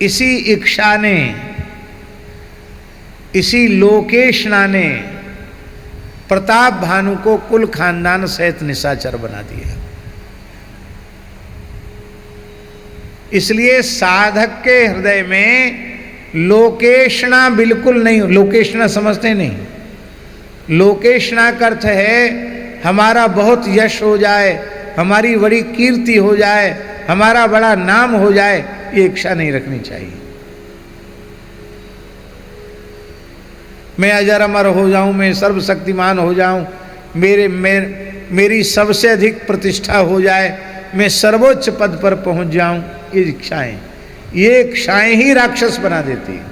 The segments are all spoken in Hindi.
इसी इच्छा ने, इसी लोकेशना ने प्रताप भानु को कुल खानदान सहित निशाचर बना दिया। इसलिए साधक के हृदय में लोकेशना बिल्कुल नहीं। लोकेशना समझते नहीं? लोकेशना का अर्थ है हमारा बहुत यश हो जाए, हमारी बड़ी कीर्ति हो जाए, हमारा बड़ा नाम हो जाए, ये इच्छा नहीं रखनी चाहिए। मैं अजर अमर हो जाऊं, मैं सर्वशक्तिमान हो जाऊं, मेरी सबसे अधिक प्रतिष्ठा हो जाए, मैं सर्वोच्च पद पर पहुंच जाऊं, ये इच्छाएं, ये इच्छाएं ही राक्षस बना देती हैं।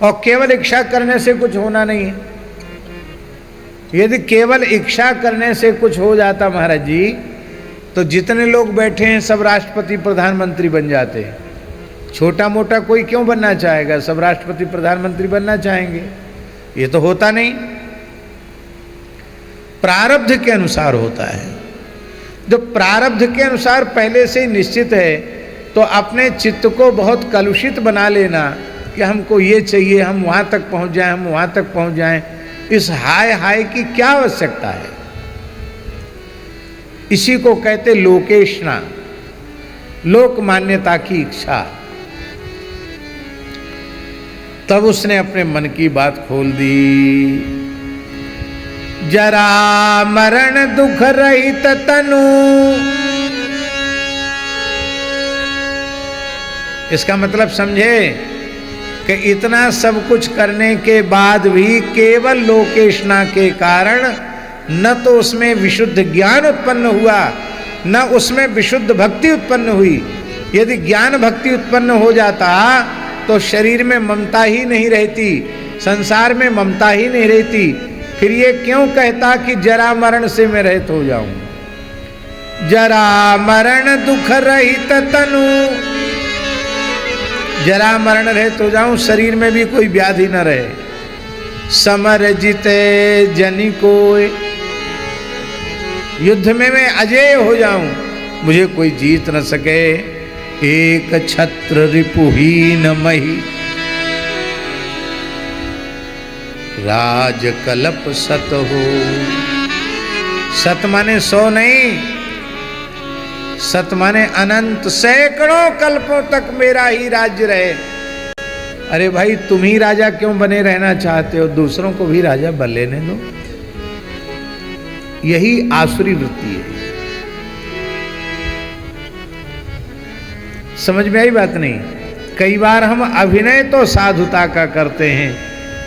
और केवल इच्छा करने से कुछ होना नहीं है। यदि केवल इच्छा करने से कुछ हो जाता महाराज जी, तो जितने लोग बैठे हैं सब राष्ट्रपति प्रधानमंत्री बन जाते हैं। छोटा मोटा कोई क्यों बनना चाहेगा? सब राष्ट्रपति प्रधानमंत्री बनना चाहेंगे। ये तो होता नहीं, प्रारब्ध के अनुसार होता है। जब प्रारब्ध के अनुसार पहले से ही निश्चित है, तो अपने चित्त को बहुत कलुषित बना लेना कि हमको ये चाहिए, हम वहाँ तक पहुँच जाएं, हम वहाँ तक पहुँच जाएं, इस हाय हाय की क्या आवश्यकता है? इसी को कहते लोकेशना, लोक मान्यता की इच्छा। तब उसने अपने मन की बात खोल दी। जरा मरण दुख रहित तनु, इसका मतलब समझे कि इतना सब कुछ करने के बाद भी केवल लोकेशना के कारण न तो उसमें विशुद्ध ज्ञान उत्पन्न हुआ, न उसमें विशुद्ध भक्ति उत्पन्न हुई। यदि ज्ञान भक्ति उत्पन्न हो जाता तो शरीर में ममता ही नहीं रहती, संसार में ममता ही नहीं रहती। फिर ये क्यों कहता कि जरा मरण से मैं रहित हो जाऊं? जरा मरण दुख रहित तनु, जरा मरण रहित हो जाऊं, शरीर में भी कोई व्याधि न रहे। समर जीते जनी कोय, युद्ध में मैं अजय हो जाऊं, मुझे कोई जीत न सके। एक छत्र रिपुहीन मही, राज कल्प सत हो। सत माने 100 नहीं, सत माने अनंत, सैकड़ों कल्पों तक मेरा ही राज्य रहे। अरे भाई, तुम ही राजा क्यों बने रहना चाहते हो? दूसरों को भी राजा बन लेने दो। यही आसुरी वृत्ति है। समझ में आई बात नहीं? कई बार हम अभिनय तो साधुता का करते हैं,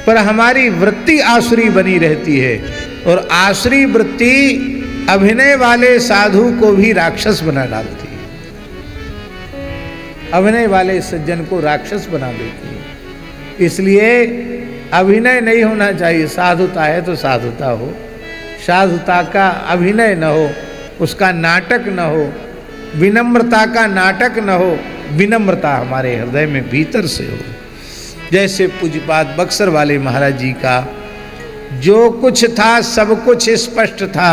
पर हमारी वृत्ति आसुरी बनी रहती है। और आसुरी वृत्ति अभिनय वाले साधु को भी राक्षस बना डालती है, अभिनय वाले सज्जन को राक्षस बना देती है। इसलिए अभिनय नहीं होना चाहिए। साधुता है तो साधुता हो, साधुता का अभिनय न हो, उसका नाटक न हो, विनम्रता का नाटक न हो, विनम्रता हमारे हृदय में भीतर से हो। जैसे पूज्यपाद बक्सर वाले महाराज जी का जो कुछ था सब कुछ स्पष्ट था।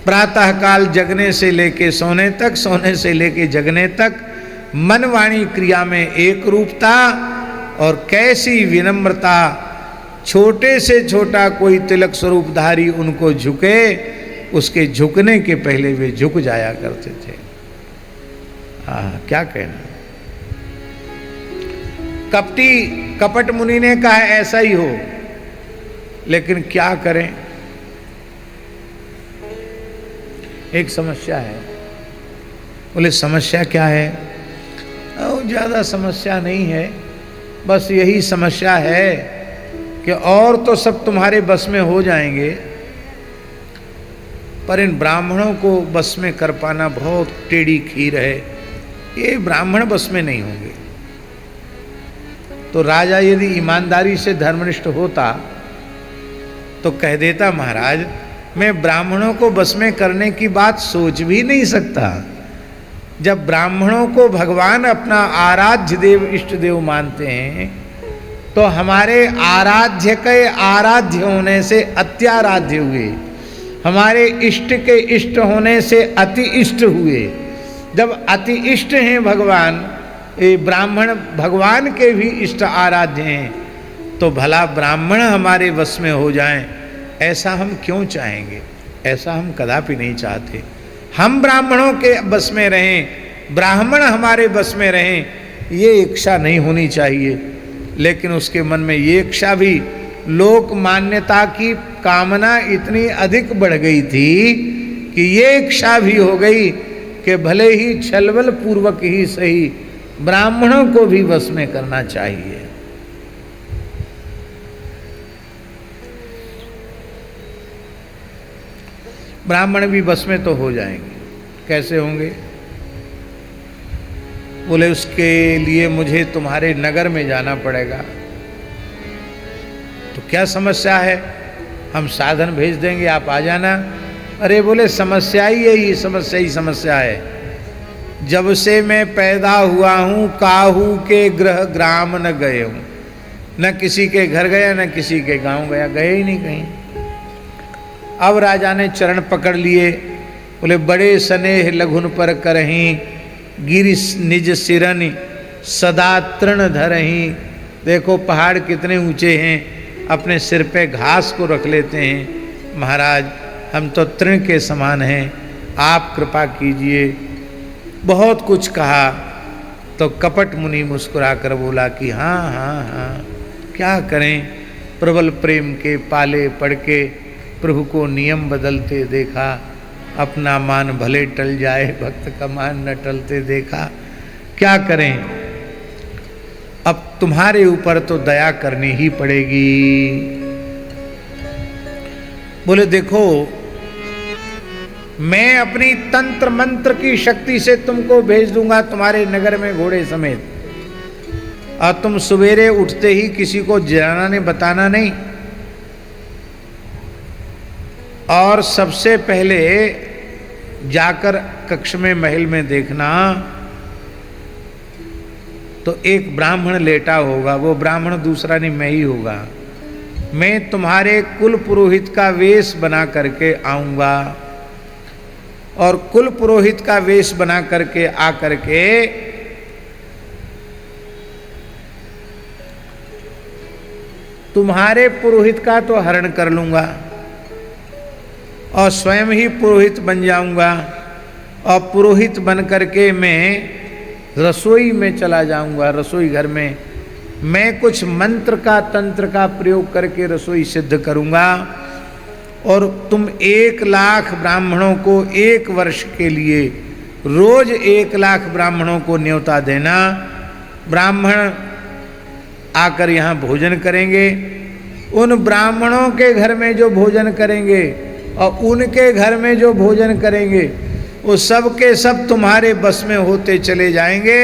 प्रातः काल जगने से लेके सोने तक, सोने से लेके जगने तक मन वाणी क्रिया में एक रूपता। और कैसी विनम्रता, छोटे से छोटा कोई तिलक स्वरूपधारी उनको झुके, उसके झुकने के पहले वे झुक जाया करते थे। क्या कहना। कपट मुनि ने कहा ऐसा ही हो, लेकिन क्या करें, एक समस्या है। बोले समस्या क्या है? ज़्यादा समस्या नहीं है, बस यही समस्या है कि और तो सब तुम्हारे बस में हो जाएंगे, पर इन ब्राह्मणों को बस में कर पाना बहुत टेढ़ी खीर है। ये ब्राह्मण बस में नहीं होंगे। तो राजा यदि ईमानदारी से धर्मनिष्ठ होता तो कह देता, महाराज मैं ब्राह्मणों को बस में करने की बात सोच भी नहीं सकता। जब ब्राह्मणों को भगवान अपना आराध्य देव इष्ट देव मानते हैं, तो हमारे आराध्य के आराध्य होने से अत्याराध्य हुए, हमारे इष्ट के इष्ट होने से अति इष्ट हुए। जब अति इष्ट हैं भगवान, ये ब्राह्मण भगवान के भी इष्ट आराध्य हैं, तो भला ब्राह्मण हमारे वश में हो जाएं, ऐसा हम क्यों चाहेंगे? ऐसा हम कदापि नहीं चाहते। हम ब्राह्मणों के बस में रहें, ब्राह्मण हमारे बस में रहें, ये इच्छा नहीं होनी चाहिए। लेकिन उसके मन में ये इच्छा भी, लोक मान्यता की कामना इतनी अधिक बढ़ गई थी कि ये इच्छा भी हो गई कि भले ही छलबल पूर्वक ही सही ब्राह्मणों को भी वश में करना चाहिए। ब्राह्मण भी बस में तो हो जाएंगे। कैसे होंगे? बोले उसके लिए मुझे तुम्हारे नगर में जाना पड़ेगा। तो क्या समस्या है? हम साधन भेज देंगे, आप आ जाना। अरे बोले समस्या ही यही, समस्या ही समस्या है। जब से मैं पैदा हुआ हूँ काहू के गृह ग्राम न गए हूँ, न किसी के घर गया न किसी के गांव गया, गए ही नहीं कहीं। अब राजा ने चरण पकड़ लिए, बोले बड़े स्नेह लघुन पर करहीं, गिरि निज सिरनि सदा तृण धरहीं। देखो पहाड़ कितने ऊंचे हैं, अपने सिर पे घास को रख लेते हैं। महाराज हम तो तृण के समान हैं, आप कृपा कीजिए। बहुत कुछ कहा तो कपट मुनि मुस्कुरा कर बोला कि हाँ हाँ हाँ, क्या करें, प्रबल प्रेम के पाले पड़ के प्रभु को नियम बदलते देखा। अपना मान भले टल जाए, भक्त का मान न टलते देखा। क्या करें, अब तुम्हारे ऊपर तो दया करनी ही पड़ेगी। बोले देखो मैं अपनी तंत्र मंत्र की शक्ति से तुमको भेज दूंगा तुम्हारे नगर में घोड़े समेत, और तुम सवेरे उठते ही किसी को जगाना नहीं, बताना नहीं। और सबसे पहले जाकर कक्ष में महल में देखना तो एक ब्राह्मण लेटा होगा। वो ब्राह्मण दूसरा नहीं, मैं ही होगा। मैं तुम्हारे कुल पुरोहित का वेश बना करके आऊंगा, और कुल पुरोहित का वेश बना करके आकर के तुम्हारे पुरोहित का तो हरण कर लूंगा, और स्वयं ही पुरोहित बन जाऊंगा। और पुरोहित बन करके मैं रसोई में चला जाऊंगा। रसोई घर में मैं कुछ मंत्र का तंत्र का प्रयोग करके रसोई सिद्ध करूंगा, और तुम 1,00,000 ब्राह्मणों को 1 वर्ष के लिए रोज 1,00,000 ब्राह्मणों को न्योता देना। ब्राह्मण आकर यहाँ भोजन करेंगे। उन ब्राह्मणों के घर में जो भोजन करेंगे और उनके घर में जो भोजन करेंगे, वो सब के सब तुम्हारे बस में होते चले जाएंगे,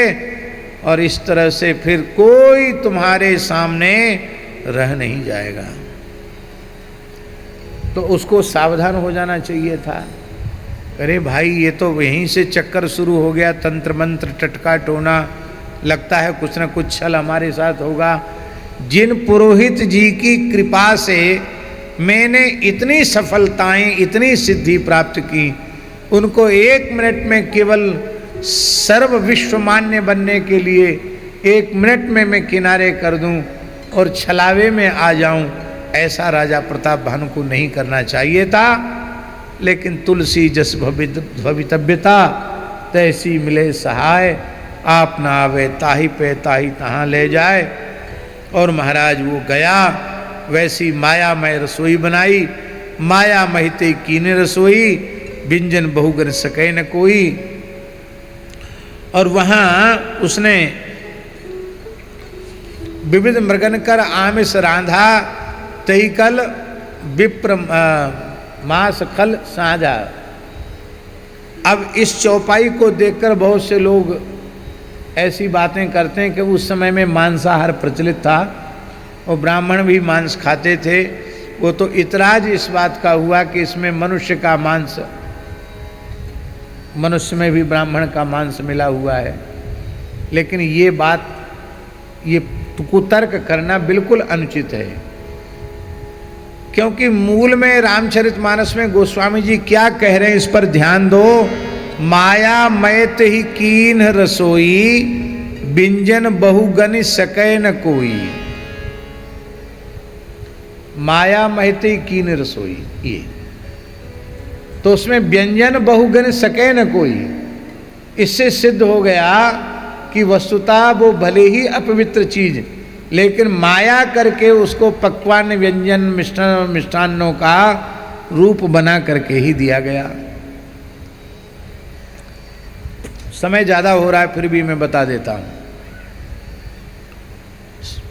और इस तरह से फिर कोई तुम्हारे सामने रह नहीं जाएगा। तो उसको सावधान हो जाना चाहिए था। अरे भाई ये तो यहीं से चक्कर शुरू हो गया, तंत्र मंत्र टटका टोना, लगता है कुछ न कुछ छल हमारे साथ होगा। जिन पुरोहित जी की कृपा से मैंने इतनी सफलताएं, इतनी सिद्धि प्राप्त की, उनको 1 मिनट में केवल सर्व विश्वमान्य बनने के लिए 1 मिनट में मैं किनारे कर दूं और छलावे में आ जाऊं, ऐसा राजा प्रताप भानु को नहीं करना चाहिए था। लेकिन तुलसी जस भवितव्यता तैसी मिले सहाय, आप ना आवे ताही पे ताही तहाँ ले जाए। और महाराज वो गया, वैसी मायामय रसोई बनाई। माया महिते कीने रसोई, व्यंजन बहुगन सके न कोई। और वहाँ उसने विविध मृगन कर आमिष रांधा, तही कल विप्र मास खल साझा। अब इस चौपाई को देखकर बहुत से लोग ऐसी बातें करते हैं कि उस समय में मांसाहार प्रचलित था और ब्राह्मण भी मांस खाते थे। वो तो इतराज इस बात का हुआ कि इसमें मनुष्य का मांस, मनुष्य में भी ब्राह्मण का मांस मिला हुआ है। लेकिन ये बात, ये कुतर्क करना बिल्कुल अनुचित है, क्योंकि मूल में रामचरितमानस में गोस्वामी जी क्या कह रहे हैं इस पर ध्यान दो माया मैत ही कीन रसोई, व्यंजन बहुगन सकै न कोई। माया महते ही कीन रसोई, ये तो उसमें व्यंजन बहुगन सके न कोई। इससे सिद्ध हो गया कि वस्तुतः वो भले ही अपवित्र चीज, लेकिन माया करके उसको पकवान व्यंजन मिष्टान्नों का रूप बना करके ही दिया गया। समय ज़्यादा हो रहा है, फिर भी मैं बता देता हूँ।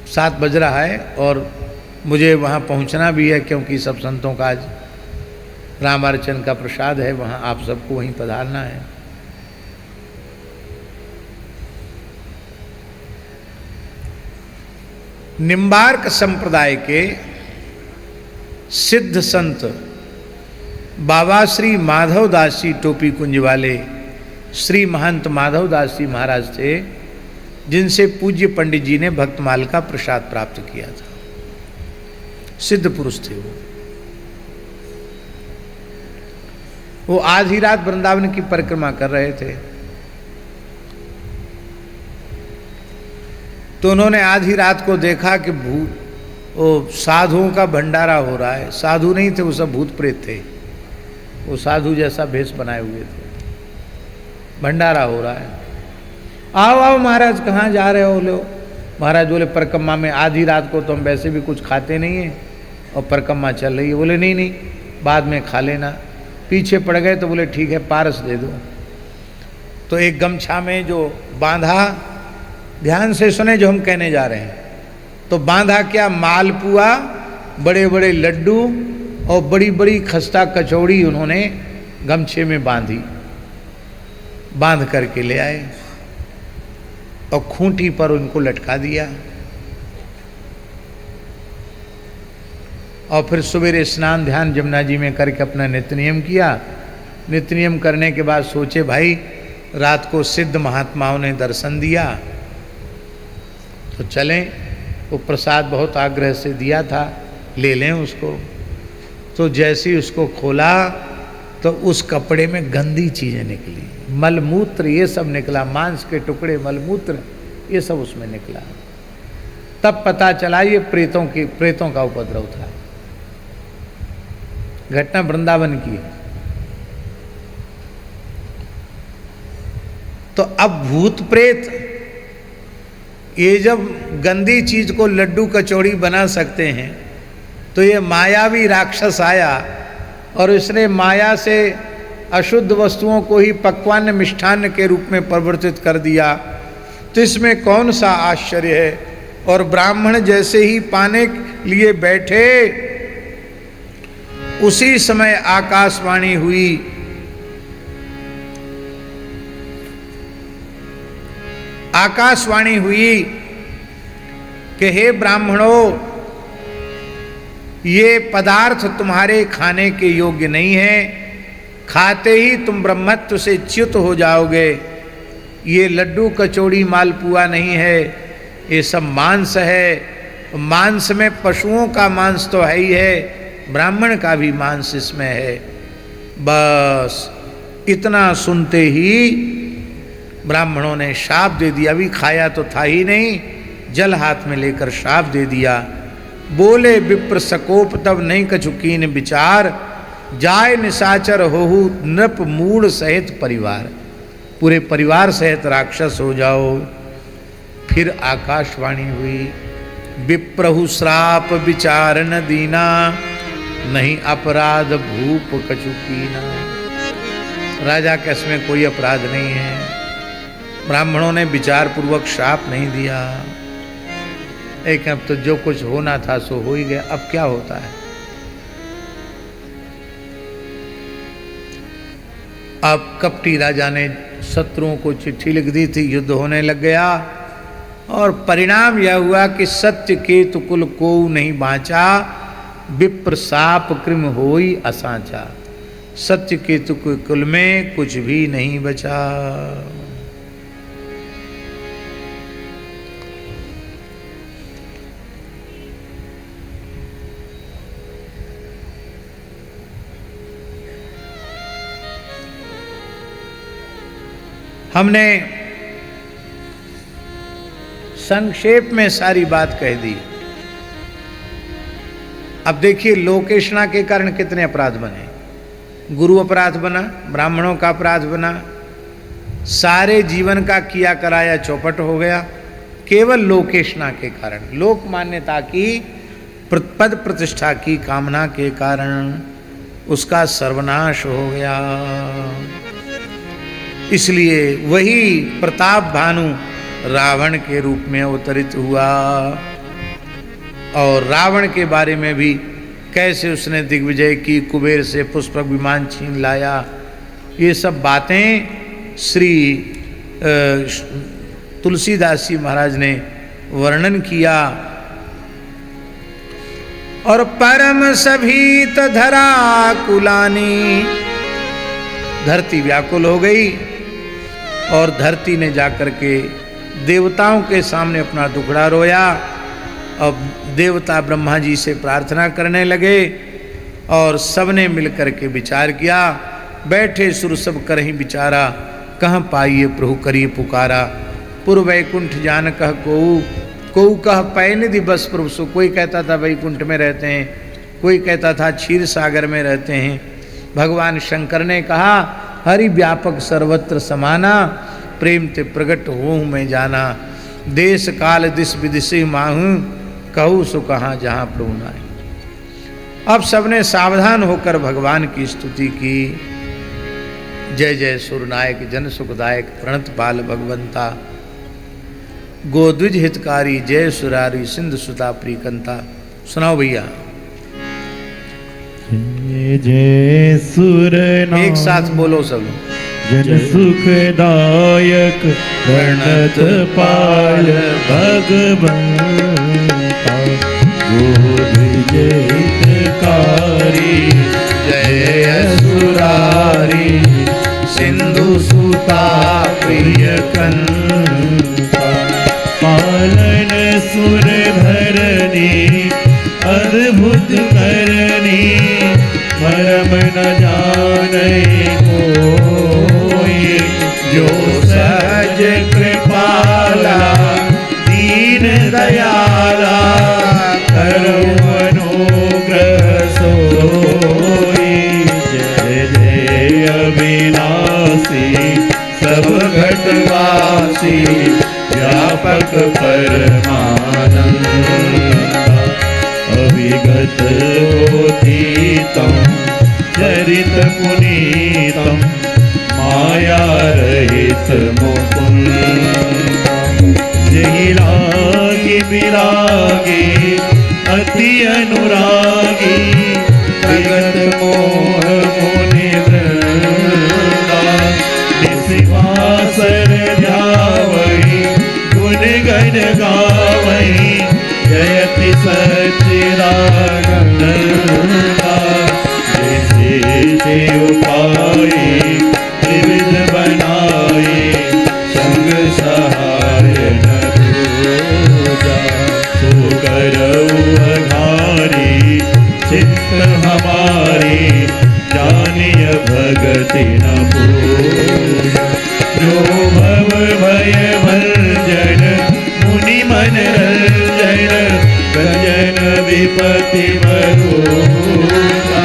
7 बज रहा है और मुझे वहाँ पहुँचना भी है, क्योंकि सब संतों का आज रामार्चन का प्रसाद है, वहाँ आप सबको वहीं पधारना है। निम्बार्क संप्रदाय के सिद्ध संत बाबा श्री माधवदास जी टोपी कुंज वाले श्री महंत माधवदास जी महाराज थे, जिनसे पूज्य पंडित जी ने भक्तमाल का प्रसाद प्राप्त किया था। सिद्ध पुरुष थे वो आधी रात वृंदावन की परिक्रमा कर रहे थे, तो उन्होंने आधी रात को देखा कि वो साधुओं का भंडारा हो रहा है। साधु नहीं थे वो, सब भूत प्रेत थे। वो साधु जैसा भेष बनाए हुए थे, भंडारा हो रहा है। आओ आओ महाराज, कहाँ जा रहे हो? लो महाराज बोले परिक्रमा में, आधी रात को तो हम वैसे भी कुछ खाते नहीं हैं और परिक्रमा चल रही है। बोले नहीं नहीं, बाद में खा लेना। पीछे पड़ गए तो बोले ठीक है, पारस दे दो। तो एक गमछा में जो बांधा, ध्यान से सुने जो हम कहने जा रहे हैं, तो बांधा क्या, मालपुआ, बड़े बड़े लड्डू और बड़ी बड़ी खस्ता कचौड़ी उन्होंने गमछे में बांधी, बांध करके ले आए और खूंटी पर उनको लटका दिया। और फिर सवेरे स्नान ध्यान जमुना जी में करके अपना नित्य नियम किया। नित्य नियम करने के बाद सोचे भाई रात को सिद्ध महात्माओं ने दर्शन दिया तो चलें, वो प्रसाद बहुत आग्रह से दिया था, ले लें उसको। तो जैसे ही उसको खोला तो उस कपड़े में गंदी चीज़ें निकली, मलमूत्र ये सब निकला, मांस के टुकड़े, मलमूत्र ये सब उसमें निकला। तब पता चला ये प्रेतों का उपद्रव था। घटना वृंदावन की है। तो अब भूत प्रेत ये जब गंदी चीज को लड्डू कचौड़ी बना सकते हैं, तो ये मायावी राक्षस आया और इसने माया से अशुद्ध वस्तुओं को ही पकवान मिष्ठान्न के रूप में परिवर्तित कर दिया। तो इसमें कौन सा आश्चर्य है। और ब्राह्मण जैसे ही पाने लिए बैठे, उसी समय आकाशवाणी हुई। आकाशवाणी हुई कि हे ब्राह्मणों, ये पदार्थ तुम्हारे खाने के योग्य नहीं है, खाते ही तुम ब्रह्मत्व से च्युत हो जाओगे। ये लड्डू कचौड़ी मालपुआ नहीं है, ये सब मांस है। मांस में पशुओं का मांस तो है ही है, ब्राह्मण का भी मांस इसमें है। बस इतना सुनते ही ब्राह्मणों ने शाप दे दिया। अभी खाया तो था ही नहीं, जल हाथ में लेकर शाप दे दिया। बोले विप्र सकोप तब नहीं कछुकीन विचार, जाय निशाचर होहु नृप मूढ़ सहित परिवार। पूरे परिवार सहित राक्षस हो जाओ। फिर आकाशवाणी हुई, विप्रहु श्राप विचार न दीना, नहीं अपराध भूप कछुकीना। राजा के इसमें कोई अपराध नहीं है, ब्राह्मणों ने विचार पूर्वक श्राप नहीं दिया। एक अब तो जो कुछ होना था सो हो ही गया, अब क्या होता है। अब कपटी राजा ने शत्रुओं को चिट्ठी लिख दी थी, युद्ध होने लग गया। और परिणाम यह हुआ कि सत्य केतु कुल को नहीं बाँचा, विप्र साप कृम होई असांचा। सत्य केतु के कुल में कुछ भी नहीं बचा। हमने संक्षेप में सारी बात कह दी। अब देखिए लोकेशना के कारण कितने अपराध बने। गुरु अपराध बना, ब्राह्मणों का अपराध बना, सारे जीवन का किया कराया चौपट हो गया केवल लोकेशना के कारण, लोक मान्यता की पद प्रतिष्ठा की कामना के कारण उसका सर्वनाश हो गया। इसलिए वही प्रताप भानु रावण के रूप में अवतरित हुआ। और रावण के बारे में भी कैसे उसने दिग्विजय की, कुबेर से पुष्पक विमान छीन लाया, ये सब बातें श्री तुलसीदास जी महाराज ने वर्णन किया। और परम सभीत धरा कुलानी, धरती व्याकुल हो गई और धरती ने जाकर के देवताओं के सामने अपना दुखड़ा रोया। अब देवता ब्रह्मा जी से प्रार्थना करने लगे और सबने मिलकर के विचार किया। बैठे सुर सब करहीं विचारा, कहाँ पाइए प्रभु करिए पुकारा। पुर वैकुंठ जान कह कोऊ कह पै निधि बस प्रभु सो। कोई कहता था वैकुंठ में रहते हैं, कोई कहता था क्षीर सागर में रहते हैं। भगवान शंकर ने कहा हरि व्यापक सर्वत्र समाना, प्रेम ते प्रगट होऊं मैं जाना। देश काल दिस विदिशे माहूं, कहूँ सो कहाँ जहाँ प्रभु नाई। अब सबने सावधान होकर भगवान की स्तुति की। जय जय सुरनायक जन सुखदायक, प्रणत पाल भगवंता, गोद्विज हितकारी, जय सुरारी सिंधु सुता प्रीकंता। सुनाओ भैया। जय जय सुरनायक, एक साथ बोलो सब। जन सुखदायक, प्रणत पाल भगवंता, गोद्विज हितकारी, जय सुरारी सिंधु सुता प्रियकंता। पालन सुर धरनी, अद्भुत करनी, मरम न जाने कोई। जो सहज कृपाला दीन दयाला, करो अनुग्रह सोई। जय जय अविनाशी, सब घटवासी, व्यापक परमानंद, अविगत गोतीतम, चरित पुनीतम, माया रहित मुकुंद। जहि लागी विरागी, अति अनुरागी, विगत मोह मुनि वृंदा। निशिवासर ध्यावहि, गुण गण गावहि, जयति सच्चिदानंदा। जैसे उपाय त्रिविध बनाए, संग सहाय न दूजा। सो करऊ अघारी, चित्त हमारी, जानिय भगति न पूजा। जो भव भय भंजन, मुनि मन रंजन, गजन विपति भरोसा।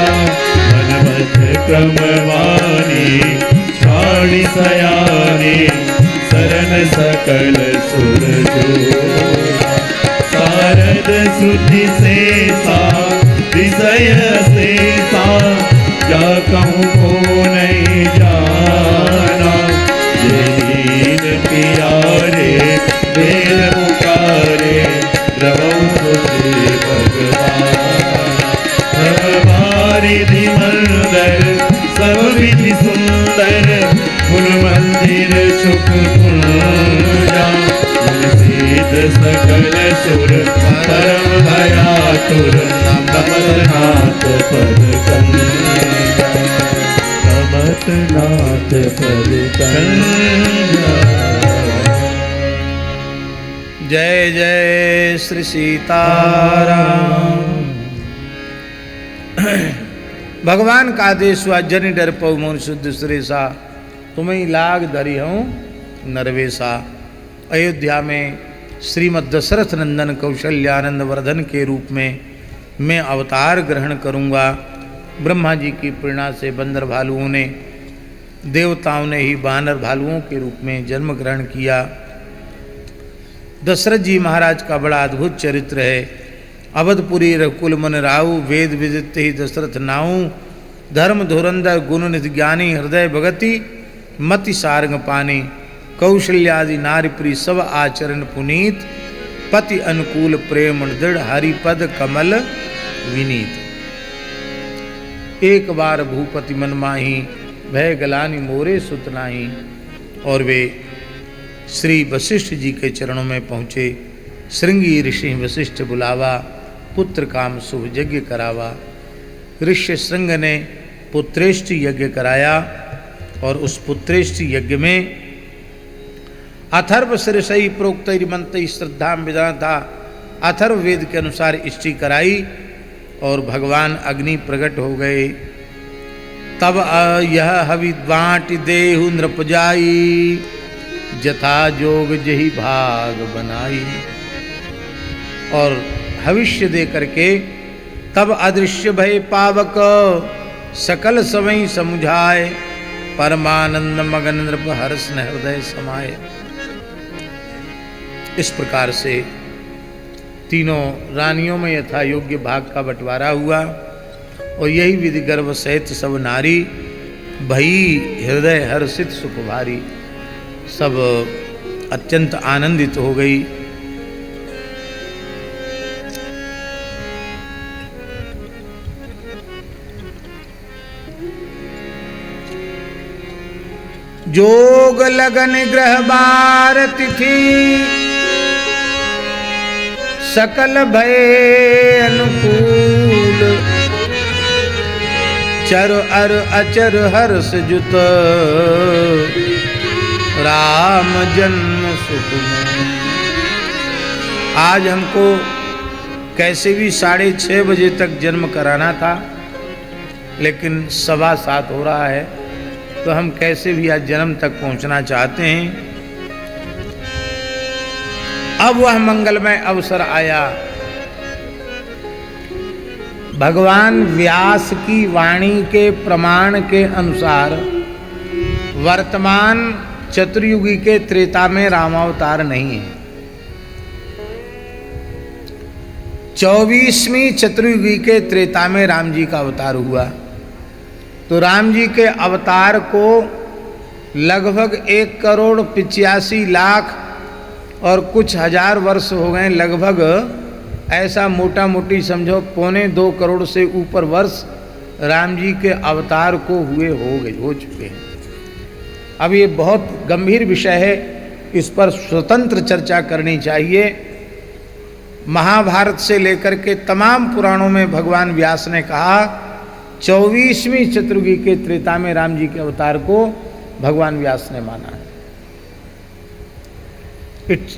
मनमथ क्रमवाणी, छाड़ी सयानी, सरन सकल सुर जोड़ा। शारद श्रुति शेषा, विषय शेषा, जा कहूँ को नहीं जाना। दीन प्यारे वेद पुकारे, द्रवौ से भगवान। हमारी मंदिर सब विधि सुंदर, फूल मंदिर सुख पूजा। सिद्ध सकल सुर, परम भयातुर, कमलनाथ पद कंजा। कमलनाथ पद कंजा। जय जय श्री सीताराम। भगवान का आदेश हुआ, जनि डर पौ मन शुद्ध सुरेशा, तुम्हें लाग धरी हूँ नरवेशा। अयोध्या में श्रीमद् दशरथ नंदन कौशल्यानंद वर्धन के रूप में मैं अवतार ग्रहण करूँगा। ब्रह्मा जी की प्रेरणा से बंदर भालुओं ने, देवताओं ने ही बानर भालुओं के रूप में जन्म ग्रहण किया। दशरथ जी महाराज का बड़ा अद्भुत चरित्र है। अवधपुरी रघुकुल मन राहु, वेद विदित ही दशरथ नाऊ, धर्म धुरंधर गुण निधि ज्ञानी, हृदय भगति मति सारंग पानी, कौशल्यादि नारी प्रिय सब आचरण पुनीत, पति अनुकूल प्रेम दृढ़, हरिपद कमल विनीत। एक बार भूपति मन माही, भय गलानी मोरे सुत नाही। और वे श्री वशिष्ठ जी के चरणों में पहुँचे। श्रृंगी ऋषि वशिष्ठ बुलावा, पुत्र काम शुभ यज्ञ करावा। ऋष्य श्रृंग ने पुत्रेष्टि यज्ञ कराया और उस पुत्रेष्टि यज्ञ में अथर्व शीर्षई प्रोक्त मंत्र श्रद्धा विधान था। अथर्व वेद के अनुसार इष्टि कराई और भगवान अग्नि प्रकट हो गए। तब यह हवि बाँट देहु नृप जाई, जथा जोग जही भाग बनाई। और भविष्य दे करके तब अदृश्य भय पावक, सकल समय समुझाए, परमानंद मगन नृप हर्ष न हृदय समाये। इस प्रकार से तीनों रानियों में यथा योग्य भाग का बंटवारा हुआ और यही विधि गर्भ सहित सब नारी भई हृदय हर्षित सुख भारी, सब अत्यंत आनंदित हो गई। जोग लगन ग्रह बार तिथि, सकल भय अनुकूल, चर अर अचर हर्ष जुत, राम जन्म सुख में। आज हमको कैसे भी 6:30 बजे तक जन्म कराना था, लेकिन 7:15 हो रहा है, तो हम कैसे भी आज जन्म तक पहुंचना चाहते हैं। अब वह मंगलमय अवसर आया। भगवान व्यास की वाणी के प्रमाण के अनुसार वर्तमान चतुर्युगी के त्रेता में रामावतार नहीं है। 24वीं चतुर्युगी के त्रेता में राम जी का अवतार हुआ। तो राम जी के अवतार को लगभग 1,85,00,000 और कुछ हजार वर्ष हो गए, लगभग ऐसा मोटा मोटी समझो 2.25 करोड़ से ऊपर वर्ष राम जी के अवतार को हो चुके हैं। अब ये बहुत गंभीर विषय है, इस पर स्वतंत्र चर्चा करनी चाहिए। महाभारत से लेकर के तमाम पुराणों में भगवान व्यास ने कहा 24वीं चतुर्युगी के त्रेता में राम जी के अवतार को भगवान व्यास ने माना है।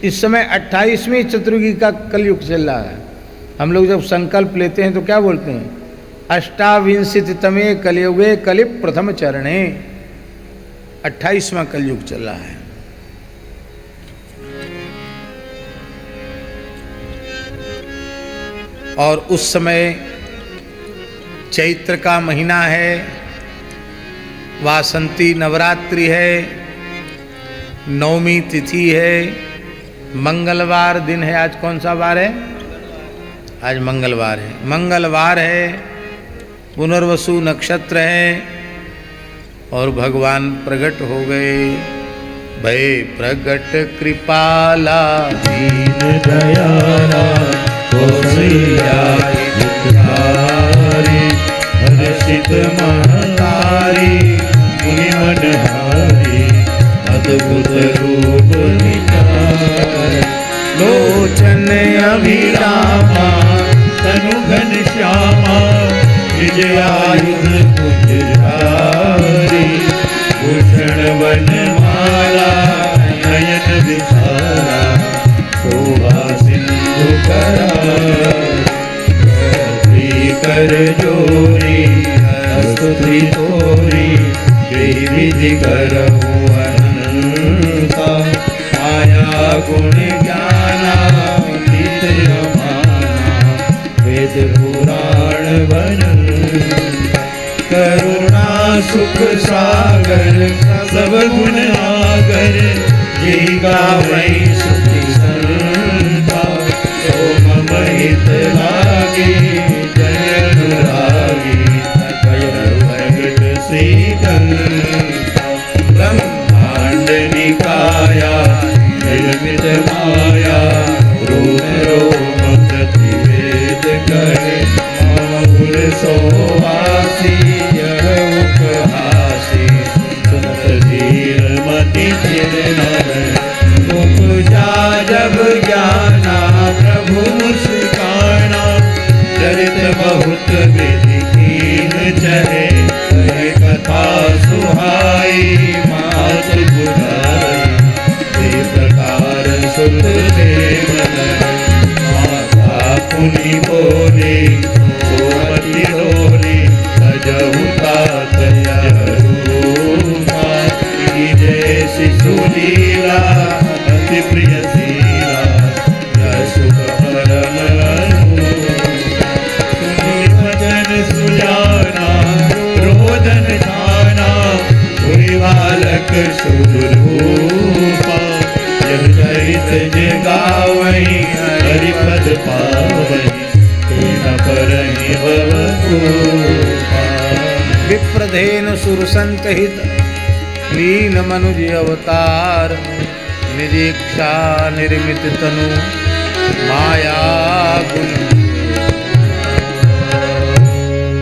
इस समय 28वीं चतुर्युगी का कलयुग चल रहा है। हम लोग जब संकल्प लेते हैं तो क्या बोलते हैं? अष्टाविंशतितमे कलयुगे कलि प्रथम चरणे। 28वां कलयुग चल रहा है। और उस समय चैत्र का महीना है, वासंती नवरात्रि है, नवमी तिथि है, मंगलवार दिन है। आज कौन सा वार है? आज मंगलवार है। मंगलवार है, पुनर्वसु नक्षत्र है और भगवान प्रकट हो गए। भय प्रगट कृपाला दीन दयाला हर्षित महतारी मुनि मनहारी अद्भुत रूप निचार लोचन अभिरामा तनु घन श्यामा विजयायुध कुंजधारी भूषण वनमाला नयन विशाला शोभा सिंधु कर जोरी स्तुति तोरी जय विधि करहु अनंता गुण ज्ञानातीत अमाना वेद पुराण भजन करुणा सुख सागर सब गुण आगर जी गावै सुखी संता सो मम हित लागे जय अनुरागी भय भगत श्रीकंता ब्रह्मांड निकाया निर्मित माया रोम रोम प्रतिवेद करे माहुर सोहासी यह उपहासी सुनत धीर मति चिर नर उपजा जब ज्ञाना प्रभु मुस्काना चरित बहुत विधि कीन चले हरि कथा सुहाई मात बुझाई हे प्रकार सुत देव माता पुनि बोले सोमति डोले सजहु तात रूपा जैसी सुलीला अति प्रिय शीला सुख परम भजन सुजाना रोदन जाना कोई बालक सुरूपा जब चरित जगावई हरिपद पावई तेना परहि भव कृपा विप्रधेनु सुरसंत हित लीन मनुज अवतार निरीक्षा निर्मित तनु माया गुण।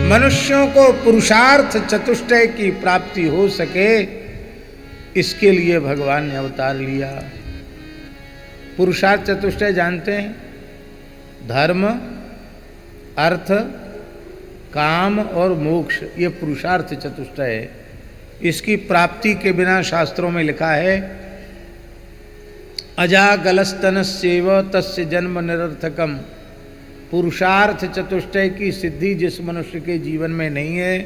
मनुष्यों को पुरुषार्थ चतुष्टय की प्राप्ति हो सके इसके लिए भगवान ने अवतार लिया। पुरुषार्थ चतुष्टय जानते हैं? धर्म, अर्थ, काम और मोक्ष, ये पुरुषार्थ चतुष्टय है। इसकी प्राप्ति के बिना शास्त्रों में लिखा है अजागलस्तनस्यैव तस्य जन्म निरर्थकम। पुरुषार्थ चतुष्टय की सिद्धि जिस मनुष्य के जीवन में नहीं है,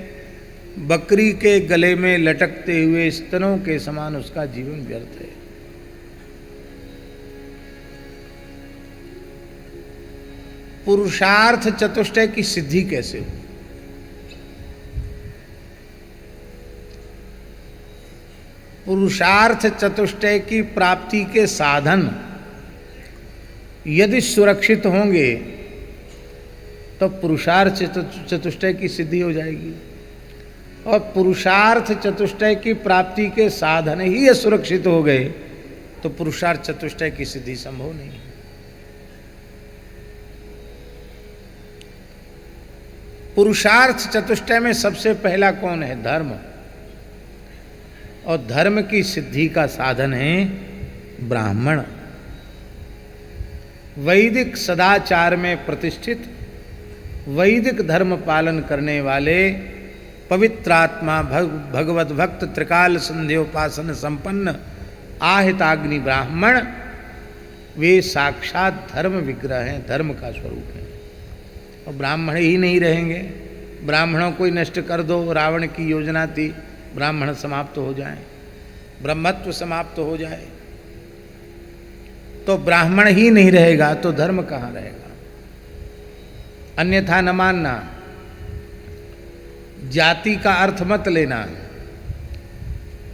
बकरी के गले में लटकते हुए स्तनों के समान उसका जीवन व्यर्थ है। पुरुषार्थ चतुष्टय की सिद्धि कैसे हो? पुरुषार्थ चतुष्टय की प्राप्ति के साधन यदि सुरक्षित होंगे तो पुरुषार्थ चतुष्टय की सिद्धि हो जाएगी, और पुरुषार्थ चतुष्टय की प्राप्ति के साधन ही असुरक्षित हो गए तो पुरुषार्थ चतुष्टय की सिद्धि संभव नहीं है। पुरुषार्थ चतुष्टय में सबसे पहला कौन है? धर्म। और धर्म की सिद्धि का साधन है ब्राह्मण। वैदिक सदाचार में प्रतिष्ठित, वैदिक धर्म पालन करने वाले पवित्रात्मा भगवत भक्त त्रिकाल संध्योपासन संपन्न आहिताग्नि ब्राह्मण, वे साक्षात धर्म विग्रह हैं, धर्म का स्वरूप है। और ब्राह्मण ही नहीं रहेंगे, ब्राह्मणों को ही नष्ट कर दो, रावण की योजना थी ब्राह्मण समाप्त हो जाए, ब्रह्मत्व समाप्त हो जाए, तो ब्राह्मण ही नहीं रहेगा तो धर्म कहाँ रहेगा? अन्यथा न मानना। जाति का अर्थ मत लेना।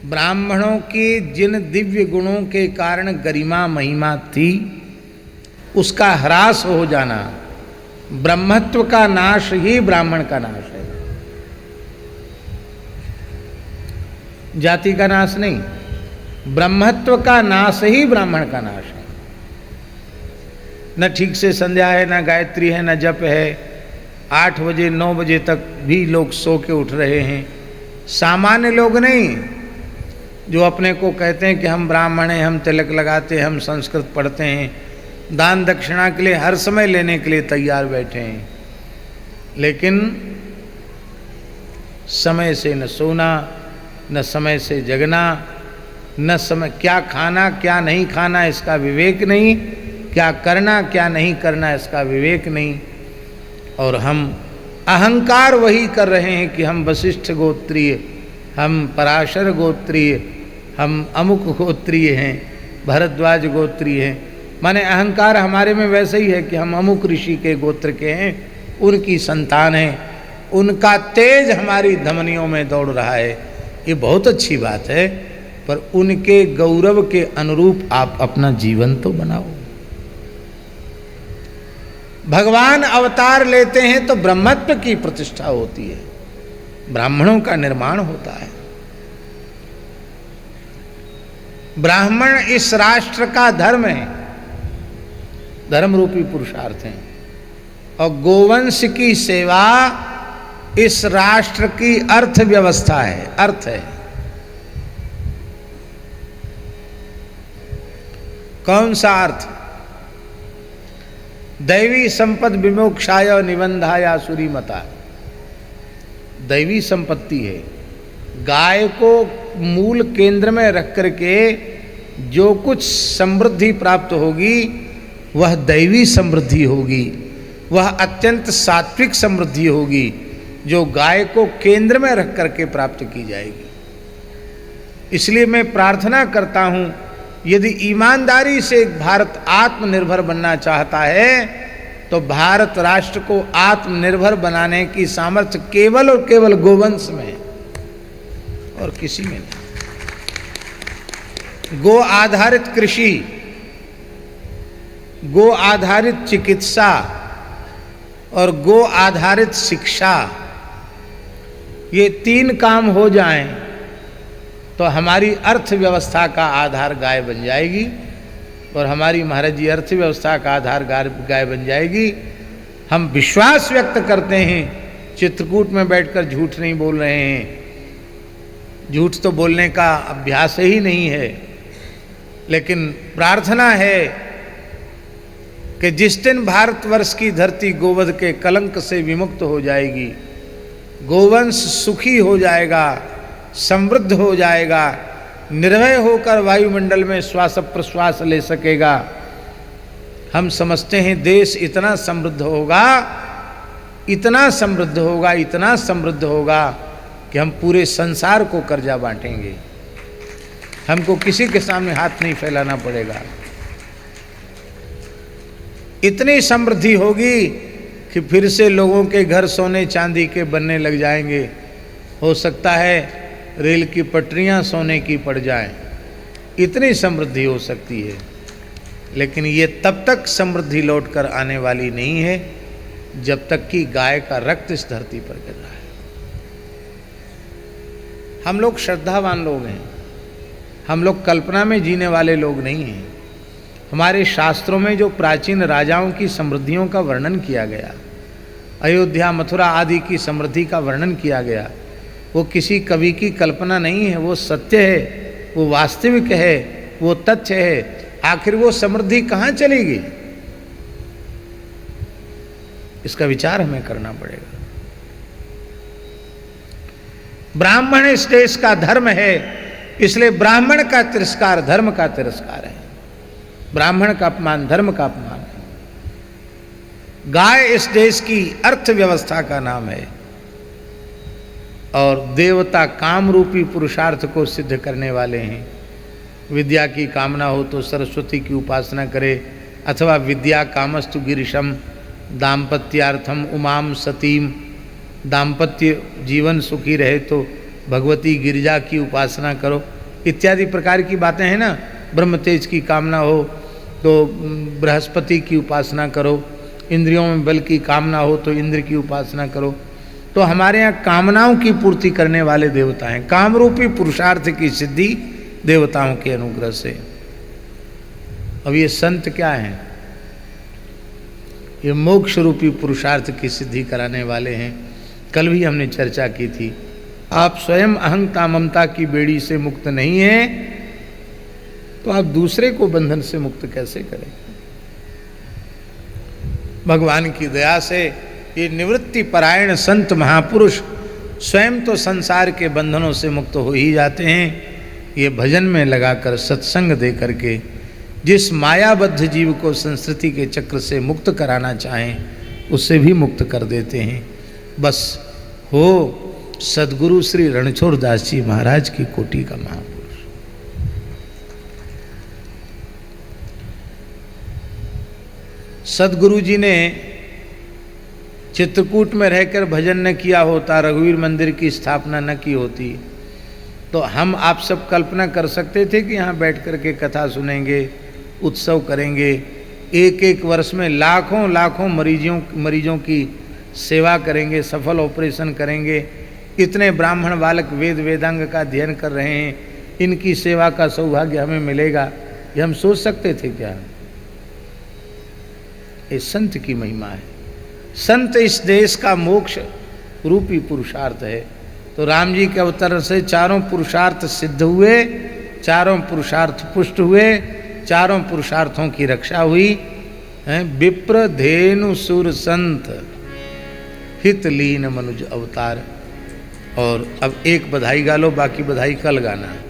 ब्राह्मणों के जिन दिव्य गुणों के कारण गरिमा महिमा थी उसका ह्रास हो जाना, ब्रह्मत्व का नाश ही ब्राह्मण का नाश है, जाति का नाश नहीं। ब्रह्मत्व का नाश ही ब्राह्मण का नाश है। न ठीक से संध्या है, न गायत्री है, न जप है। 8 बजे 9 बजे तक भी लोग सो के उठ रहे हैं। सामान्य लोग नहीं, जो अपने को कहते हैं कि हम ब्राह्मण हैं, हम तिलक लगाते हैं, हम संस्कृत पढ़ते हैं, दान दक्षिणा के लिए हर समय लेने के लिए तैयार बैठे हैं, लेकिन समय से न सोना, न समय से जगना, न समय क्या खाना क्या नहीं खाना इसका विवेक नहीं, क्या करना क्या नहीं करना इसका विवेक नहीं। और हम अहंकार वही कर रहे हैं कि हम वशिष्ठ गोत्रीय, हम पराशर गोत्रीय, हम अमुक गोत्रीय हैं, भरद्वाज गोत्री हैं, माने अहंकार हमारे में वैसे ही है कि हम अमुक ऋषि के गोत्र के हैं, उनकी संतान हैं, उनका तेज हमारी धमनियों में दौड़ रहा है। ये बहुत अच्छी बात है, पर उनके गौरव के अनुरूप आप अपना जीवन तो बनाओ। भगवान अवतार लेते हैं तो ब्रह्मत्व की प्रतिष्ठा होती है, ब्राह्मणों का निर्माण होता है। ब्राह्मण इस राष्ट्र का धर्म है, धर्म रूपी पुरुषार्थ है, और गोवंश की सेवा इस राष्ट्र की अर्थव्यवस्था है, अर्थ है। कौन सा अर्थ? दैवी संपद विमोक्षाय निबंधाय आसुरी मता, दैवी संपत्ति है। गाय को मूल केंद्र में रख करके जो कुछ समृद्धि प्राप्त होगी वह दैवी समृद्धि होगी, वह अत्यंत सात्विक समृद्धि होगी, जो गाय को केंद्र में रख करके प्राप्त की जाएगी। इसलिए मैं प्रार्थना करता हूं, यदि ईमानदारी से भारत आत्मनिर्भर बनना चाहता है तो भारत राष्ट्र को आत्मनिर्भर बनाने की सामर्थ्य केवल और केवल गोवंश में है और किसी में नहीं। गो आधारित कृषि, गो आधारित चिकित्सा और गो आधारित शिक्षा, ये 3 काम हो जाएं तो हमारी अर्थव्यवस्था का आधार गाय बन जाएगी, और हमारी महाराज जी अर्थव्यवस्था का आधार गाय बन जाएगी। हम विश्वास व्यक्त करते हैं, चित्रकूट में बैठकर झूठ नहीं बोल रहे हैं, झूठ तो बोलने का अभ्यास ही नहीं है, लेकिन प्रार्थना है कि जिस दिन भारतवर्ष की धरती गोवध के कलंक से विमुक्त हो जाएगी, गोवंश सुखी हो जाएगा, समृद्ध हो जाएगा, निर्भय होकर वायुमंडल में श्वास प्रश्वास ले सकेगा, हम समझते हैं देश इतना समृद्ध होगा, इतना समृद्ध होगा, इतना समृद्ध होगा कि हम पूरे संसार को कर्जा बांटेंगे, हमको किसी के सामने हाथ नहीं फैलाना पड़ेगा। इतनी समृद्धि होगी कि फिर से लोगों के घर सोने चांदी के बनने लग जाएंगे। हो सकता है रेल की पटरियां सोने की पड़ जाएं, इतनी समृद्धि हो सकती है, लेकिन ये तब तक समृद्धि लौट कर आने वाली नहीं है जब तक कि गाय का रक्त इस धरती पर गिर रहा है। हम लोग श्रद्धावान लोग हैं, हम लोग कल्पना में जीने वाले लोग नहीं हैं। हमारे शास्त्रों में जो प्राचीन राजाओं की समृद्धियों का वर्णन किया गया, अयोध्या मथुरा आदि की समृद्धि का वर्णन किया गया, वो किसी कवि की कल्पना नहीं है, वो सत्य है, वो वास्तविक है, वो तथ्य है। आखिर वो समृद्धि कहाँ चलेगी, इसका विचार हमें करना पड़ेगा। ब्राह्मण इस देश का धर्म है, इसलिए ब्राह्मण का तिरस्कार धर्म का तिरस्कार है, ब्राह्मण का अपमान धर्म का अपमान है। गाय इस देश की अर्थव्यवस्था का नाम है, और देवता काम रूपी पुरुषार्थ को सिद्ध करने वाले हैं। विद्या की कामना हो तो सरस्वती की उपासना करे, अथवा विद्या कामस्तु गिरिशम दाम्पत्यार्थम उमाम सतीम, दाम्पत्य जीवन सुखी रहे तो भगवती गिरिजा की उपासना करो, इत्यादि प्रकार की बातें हैं ना। ब्रह्म तेज की कामना हो तो बृहस्पति की उपासना करो, इंद्रियों में बल की कामना हो तो इंद्र की उपासना करो। तो हमारे यहाँ कामनाओं की पूर्ति करने वाले देवता हैं, कामरूपी पुरुषार्थ की सिद्धि देवताओं के अनुग्रह से। अब ये संत क्या हैं? ये मोक्ष रूपी पुरुषार्थ की सिद्धि कराने वाले हैं। कल भी हमने चर्चा की थी, आप स्वयं अहंता ममता की बेड़ी से मुक्त नहीं हैं तो आप दूसरे को बंधन से मुक्त कैसे करें? भगवान की दया से ये निवृत्ति परायण संत महापुरुष स्वयं तो संसार के बंधनों से मुक्त हो ही जाते हैं, ये भजन में लगाकर सत्संग दे करके जिस मायाबद्ध जीव को संस्कृति के चक्र से मुक्त कराना चाहें उससे भी मुक्त कर देते हैं। बस हो सद्गुरु श्री रणछोड़ दास जी महाराज की कोटि का महापुरुष। सदगुरु जी ने चित्रकूट में रहकर भजन न किया होता, रघुवीर मंदिर की स्थापना न की होती, तो हम आप सब कल्पना कर सकते थे कि यहाँ बैठ कर के कथा सुनेंगे, उत्सव करेंगे, एक एक वर्ष में लाखों लाखों मरीजों की सेवा करेंगे, सफल ऑपरेशन करेंगे। इतने ब्राह्मण बालक वेद वेदांग का अध्ययन कर रहे हैं, इनकी सेवा का सौभाग्य हमें मिलेगा, ये हम सोच सकते थे क्या? ये संत की महिमा है। संत इस देश का मोक्ष रूपी पुरुषार्थ है। तो राम जी के अवतरण से चारों पुरुषार्थ सिद्ध हुए, चारों पुरुषार्थ पुष्ट हुए, चारों पुरुषार्थों की रक्षा हुई। विप्र धेनु सुर संत हित लीन मनुज अवतार। और अब एक बधाई गा लो, बाकी बधाई कल गाना है।